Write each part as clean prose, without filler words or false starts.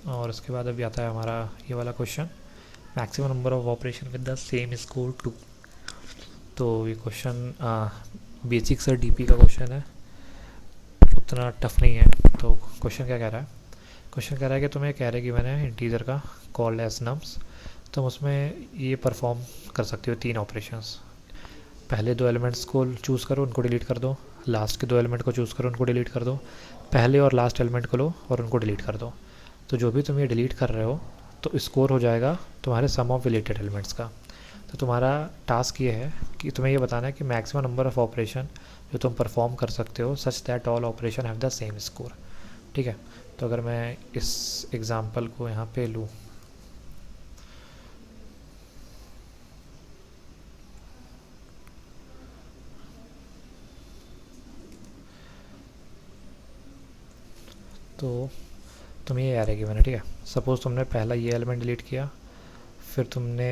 और उसके बाद अभी आता है हमारा ये वाला question, maximum number of operation with the same score 2। तो ये क्वेश्चन बेसिक सा डीपी का क्वेश्चन है, उतना टफ नहीं है। तो क्वेश्चन क्या कह रहा है, क्वेश्चन कह रहा है कि तुम्हें एक एरे गिवन है इंटीजर का कॉल्ड एज नम्स, तुम उसमें ये परफॉर्म कर सकते हो 3 ऑपरेशंस। पहले 2 एलिमेंट्स को चूज़ करो, उनको डिलीट कर दो। लास्ट के 2 एलिमेंट को चूज़ करो, उनको डिलीट कर दो। पहले और लास्ट एलिमेंट को लो और उनको डिलीट कर दो। तो जो भी तुम ये डिलीट कर रहे हो तो स्कोर हो जाएगा तुम्हारे सम ऑफ रिलेटेड एलिमेंट्स का। तो तुम्हारा टास्क ये है कि तुम्हें ये बताना है कि मैक्सिमम नंबर ऑफ ऑपरेशन जो तुम परफॉर्म कर सकते हो such that all operation have the same score. ठीक है। तो अगर मैं इस एग्ज़ाम्पल को यहाँ पे लूँ, तो तुम्हें ये एरे गिवन है। ठीक है। सपोज़ तुमने पहला ये एलिमेंट डिलीट किया, फिर तुमने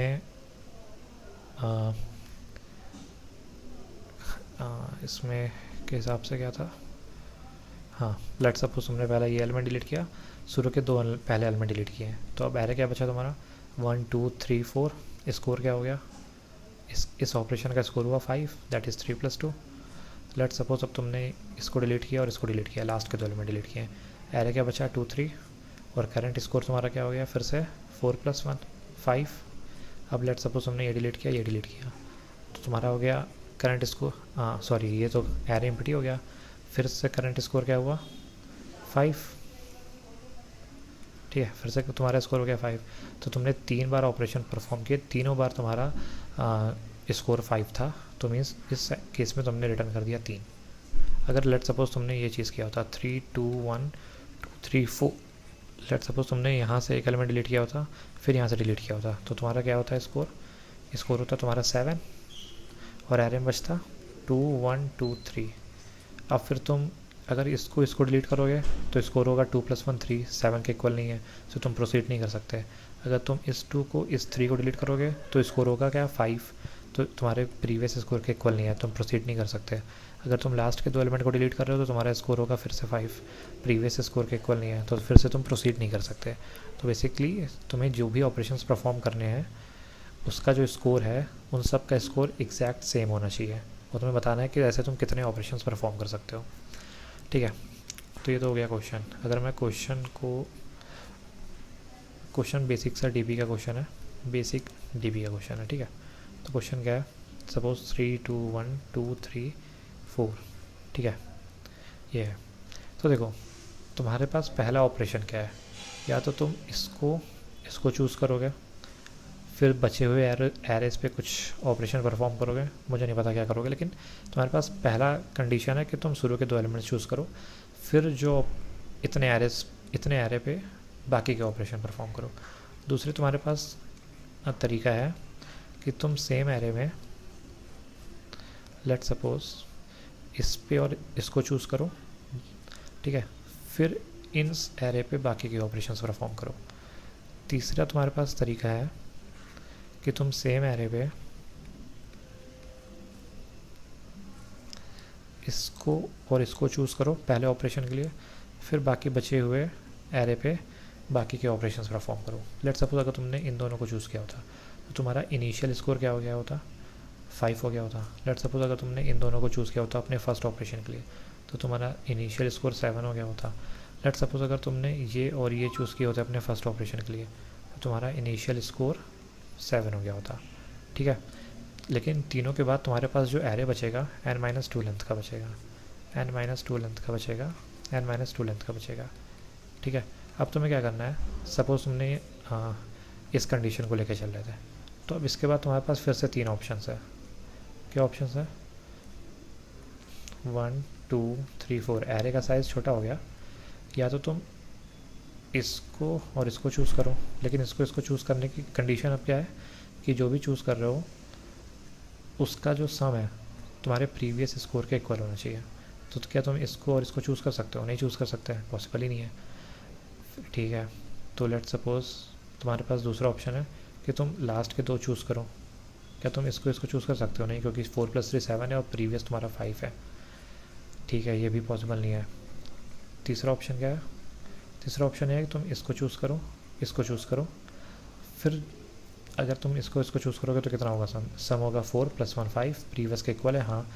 इसमें के हिसाब से क्या था, हाँ लेट सपोज तुमने पहला ये एलिमेंट डिलीट किया, शुरू के 2 पहले एलिमेंट डिलीट किए हैं। तो अब एरे क्या बचा तुम्हारा 1 2 3 4। स्कोर क्या हो गया, इस ऑपरेशन का स्कोर हुआ 5, दैट इज़ 3 + 2। लेट सपोज अब तुमने इसको डिलीट किया और इसको डिलीट किया, लास्ट के 2 एलिमेंट डिलीट किए हैं। एरे क्या बचा 2 3, और करंट स्कोर तुम्हारा क्या हो गया फिर से 4 + 1 5। अब लेट सपोज तुमने ये डिलीट किया, ये डिलीट किया, तो तुम्हारा हो गया करंट स्कोर, हाँ सॉरी ये तो एरे एम्प्टी हो गया। फिर से करंट स्कोर क्या हुआ 5। ठीक है, फिर से तुम्हारा स्कोर हो गया 5। तो तुमने 3 बार ऑपरेशन परफॉर्म किए, तीनों बार तुम्हारा स्कोर 5 था। तो मीन्स इस केस में तुमने रिटर्न कर दिया 3। अगर लेट सपोज तुमने ये चीज़ किया होता 3 2 1 2 3 4, लेट सपोज तुमने यहाँ से एक एलिमेंट डिलीट किया होता, फिर यहाँ से डिलीट किया होता, तो तुम्हारा क्या होता है स्कोर, स्कोर होता तुम्हारा 7 और एरे में बचता 2 1 2 3। अब फिर तुम अगर इसको डिलीट करोगे तो स्कोर होगा 2 + 1 3, 7 के इक्वल नहीं है, तो तुम प्रोसीड नहीं कर सकते। अगर तुम इस 2 को इस 3 को डिलीट करोगे तो स्कोर होगा क्या 5, तो तुम्हारे प्रीवियस स्कोर के इक्वल नहीं है, तुम प्रोसीड नहीं कर सकते। अगर तुम लास्ट के 2 एलिमेंट को डिलीट कर रहे हो तो तुम्हारा स्कोर होगा फिर से 5, प्रीवियस स्कोर के इक्वल नहीं है, तो फिर से तुम प्रोसीड नहीं कर सकते। तो बेसिकली तुम्हें जो भी ऑपरेशंस परफॉर्म करने हैं उसका जो स्कोर है उन सब का स्कोर एग्जैक्ट सेम होना चाहिए, और तुम्हें बताना है कि ऐसे तुम कितने ऑपरेशंस परफॉर्म कर सकते हो। ठीक है। तो ये तो हो गया क्वेश्चन। अगर मैं क्वेश्चन बेसिक सा डीबी का क्वेश्चन है, बेसिक डीबी का क्वेश्चन है। ठीक है। तो क्वेश्चन क्या है, सपोज 3 2 1 2 3 4। ठीक है, ये है। तो देखो तुम्हारे पास पहला ऑपरेशन क्या है, या तो तुम इसको इसको चूज़ करोगे, फिर बचे हुए एरेस पे कुछ ऑपरेशन परफॉर्म करोगे, मुझे नहीं पता क्या करोगे, लेकिन तुम्हारे पास पहला कंडीशन है कि तुम शुरू के 2 एलिमेंट्स चूज़ करो, फिर जो इतने एरे पे बाकी के ऑपरेशन परफॉर्म करो। दूसरी तुम्हारे पास तरीका है कि तुम सेम एरे में लेट सपोज इस पे और इसको चूज़ करो, ठीक है, फिर इन एरे पे बाकी के ऑपरेशन परफॉर्म करो। तीसरा तुम्हारे पास तरीका है कि तुम सेम एरे पे इसको और इसको चूज़ करो पहले ऑपरेशन के लिए, फिर बाकी बचे हुए एरे पे बाकी के ऑपरेशंस परफॉर्म करो। लेट सपोज अगर तुमने इन दोनों को चूज़ किया होता तो तुम्हारा इनिशियल स्कोर क्या हो गया होता 5 हो गया होता। लेट सपोज अगर तुमने इन दोनों को चूज़ किया होता अपने फर्स्ट ऑपरेशन के लिए तो तुम्हारा इनिशियल स्कोर 7 हो गया होता। लेट सपोज अगर तुमने ये और ये चूज़ किए होते अपने फर्स्ट ऑपरेशन के लिए तो तुम्हारा इनिशियल स्कोर 7 हो गया होता। ठीक है। लेकिन तीनों के बाद तुम्हारे पास जो एरे बचेगा n-2 लेंथ का बचेगा, n-2 लेंथ का बचेगा, n-2 लेंथ का बचेगा। ठीक है। अब तुम्हें क्या करना है, सपोज तुमने इस कंडीशन को लेके चल रहे थे, तो अब इसके बाद तुम्हारे पास फिर से 3 ऑप्शन है। क्या ऑप्शन है 1 2 3 4। एरे का साइज़ छोटा हो गया, या तो तुम इसको और इसको चूज़ करो, लेकिन इसको चूज़ करने की कंडीशन अब क्या है कि जो भी चूज़ कर रहे हो उसका जो सम है तुम्हारे प्रीवियस स्कोर के इक्वल होना चाहिए। तो क्या तुम इसको और इसको चूज़ कर सकते हो, नहीं चूज़ कर सकते, पॉसिबल ही नहीं है। ठीक है। तो लेट सपोज तुम्हारे पास दूसरा ऑप्शन है कि तुम लास्ट के 2 चूज़ करो। क्या तुम इसको चूज़ कर सकते हो, नहीं, क्योंकि 4 + 3 7 है और प्रीवियस तुम्हारा 5 है। ठीक है, ये भी पॉसिबल नहीं है। तीसरा ऑप्शन क्या है, तीसरा ऑप्शन है कि तुम इसको चूज़ करो, इसको चूज़ करो, फिर अगर तुम इसको चूज़ करोगे तो कितना होगा, सम होगा 4 + 1 5, प्रीवियस के इक्वल है। हाँ,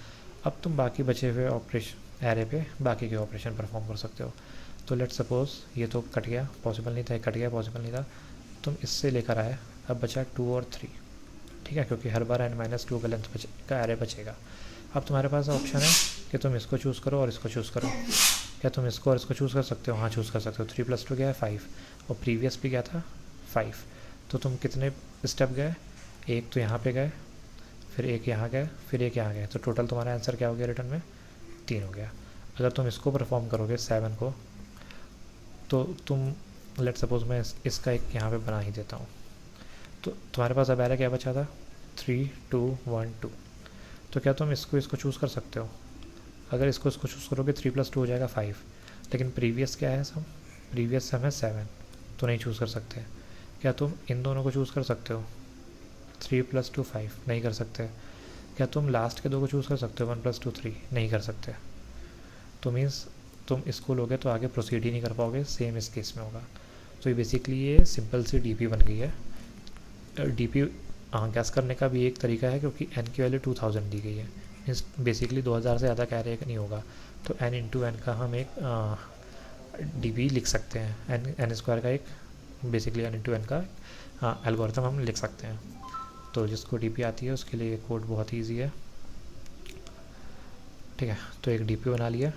अब तुम बाकी बचे हुए ऑपरेशन एरे पे बाकी के ऑपरेशन परफॉर्म कर सकते हो। तो लेट सपोज ये तो कट गया, पॉसिबल नहीं था, कट गया, पॉसिबल नहीं था, तुम इससे लेकर आए, अब बचा 2 और 3, ठीक है, क्योंकि हर बार n-2 का लेंथ का एरे बचेगा। अब तुम्हारे पास ऑप्शन है कि तुम इसको चूज़ करो और इसको चूज़ करो। क्या तुम इसको और इसको चूज़ कर सकते हो? हाँ, चूज़ कर सकते हो। 3 + 2 क्या है, 5, और प्रीवियस भी क्या था, 5। तो तुम कितने स्टेप गए, एक तो यहाँ पे गए, फिर एक यहाँ गए, फिर एक यहाँ गए, तो टोटल तुम्हारा आंसर क्या हो गया रिटर्न में, 3 हो गया। अगर तुम इसको परफॉर्म करोगे 7 को, तो तुम लेट सपोज मैं इसका एक यहाँ पे बना ही देता हूँ। तो तुम्हारे पास अब एरे क्या बचा था, 3 2 1 2। तो क्या तुम इसको चूज़ कर सकते हो? अगर इसको चूज़ करोगे 3 + 2 हो जाएगा 5, लेकिन प्रीवियस क्या है, सम प्रीवियस सम है 7, तो नहीं चूज़ कर सकते। क्या तुम इन दोनों को चूज़ कर सकते हो, 3 + 2 5? नहीं कर सकते। क्या तुम लास्ट के दो को चूज़ कर सकते हो, 1 + 2 3? नहीं कर सकते। तो मीन्स तुम इसको लोगे तो आगे प्रोसीड ही नहीं कर पाओगे, सेम इस केस में होगा। तो ये बेसिकली ये सिंपल सी डीपी बन गई है। डीपी गैस करने का भी एक तरीका है, क्योंकि एन की वैल्यू 2000 दी गई है, मीन्स बेसिकली 2000 से ज़्यादा कैरे नहीं होगा, तो n × n का हम एक डीपी लिख सकते हैं। n² का एक बेसिकली n × n का एल्गोरिथम हम लिख सकते हैं। तो जिसको डीपी आती है उसके लिए कोड बहुत ईजी है, ठीक है। तो एक डीपी बना लिया।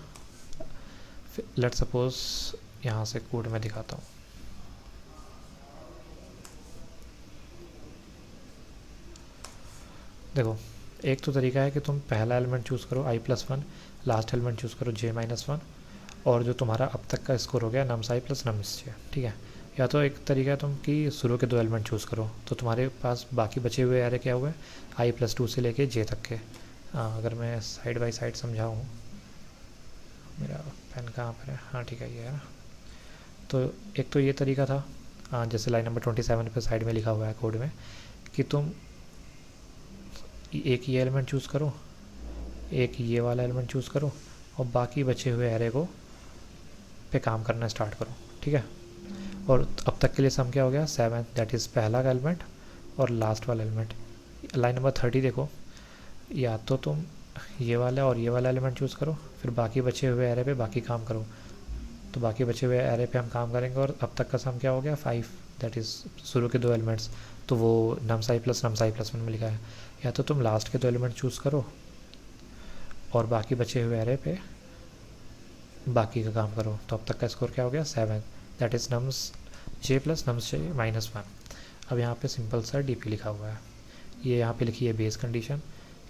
लेट सपोज यहाँ से कोड मैं दिखाता हूँ। देखो, एक तो तरीका है कि तुम पहला एलिमेंट चूज़ करो i+1, लास्ट एलिमेंट चूज़ करो j-1, और जो तुम्हारा अब तक का स्कोर हो गया nums i + nums j, ठीक है। या तो एक तरीका है तुम कि शुरू के 2 एलिमेंट चूज़ करो, तो तुम्हारे पास बाकी बचे हुए एरे क्या हुए, i+2 से लेके j तक के। अगर मैं साइड बाय साइड समझाऊँ, मेरा पेन कहाँ पर है, हाँ ठीक है, ये है ना। तो एक तो ये तरीका था, जैसे लाइन नंबर 27 पे साइड में लिखा हुआ है कोड में, कि तुम एक ये एलिमेंट चूज़ करो, एक ये वाला एलिमेंट चूज़ करो, और बाकी बचे हुए एरे को पे काम करना स्टार्ट करो, ठीक है। और अब तक के लिए सम क्या हो गया, 7, दैट इज़ पहला का एलिमेंट और लास्ट वाला एलिमेंट। लाइन नंबर 30 देखो, या तो तुम ये वाला और ये वाला एलिमेंट चूज़ करो, फिर बाकी बचे हुए एरे पे बाकी काम करो। तो बाकी बचे हुए एरे पे हम काम करेंगे, और अब तक का सम क्या हो गया, 5, दैट इज़ शुरू के 2 एलिमेंट्स, तो वो nums i + nums i + 1 में लिखा है। या तो तुम लास्ट के 2 एलिमेंट चूज़ करो और बाकी बचे हुए एरे पे बाकी का काम करो। तो अब तक का स्कोर क्या हो गया, 7, that is nums j + nums j - 1। अब यहाँ पे सिंपल सा डीपी लिखा हुआ है, ये यहाँ पे लिखी है बेस कंडीशन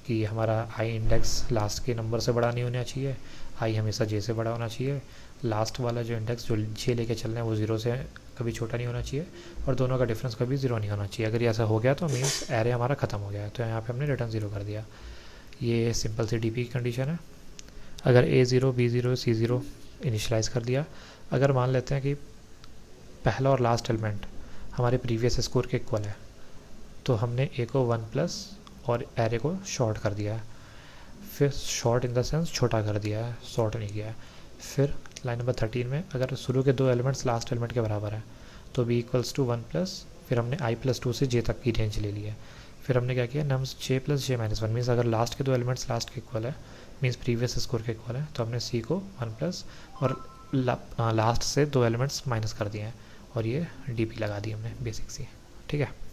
कि हमारा i इंडेक्स लास्ट के नंबर से बड़ा नहीं होना चाहिए, i हमेशा j से बड़ा होना चाहिए, लास्ट वाला जो इंडेक्स जो j लेके चल रहे हैं वो 0 से कभी छोटा नहीं होना चाहिए, और दोनों का डिफरेंस कभी 0 नहीं होना चाहिए। अगर ये ऐसा हो गया तो मीन्स एरे हमारा ख़त्म हो गया है, तो यहाँ पे हमने रिटर्न 0 कर दिया। ये सिंपल सी डीपी की कंडीशन है। अगर a0 b0 c0 इनिशलाइज़ कर दिया, अगर मान लेते हैं कि पहला और लास्ट एलिमेंट हमारे प्रीवियस स्कोर के इक्वल है, तो हमने a को 1+ और एरे को शॉर्ट कर दिया है, फिर शॉर्ट इन द सेंस छोटा कर दिया है, शॉर्ट नहीं किया है। फिर लाइन नंबर 13 में अगर शुरू के 2 एलिमेंट्स लास्ट एलिमेंट के बराबर है, तो b = 1+, फिर हमने i+2 से j तक की रेंज ले ली है। फिर हमने क्या किया, nums j + j - 1, मीन्स अगर लास्ट के 2 एलिमेंट्स लास्ट के इक्वल है, मीन्स प्रीवियस स्कोर के इक्वल है, तो हमने c को 1+ और लास्ट से 2 एलिमेंट्स माइनस कर दिए हैं, और ये डीपी लगा दी हमने बेसिक सी, ठीक है।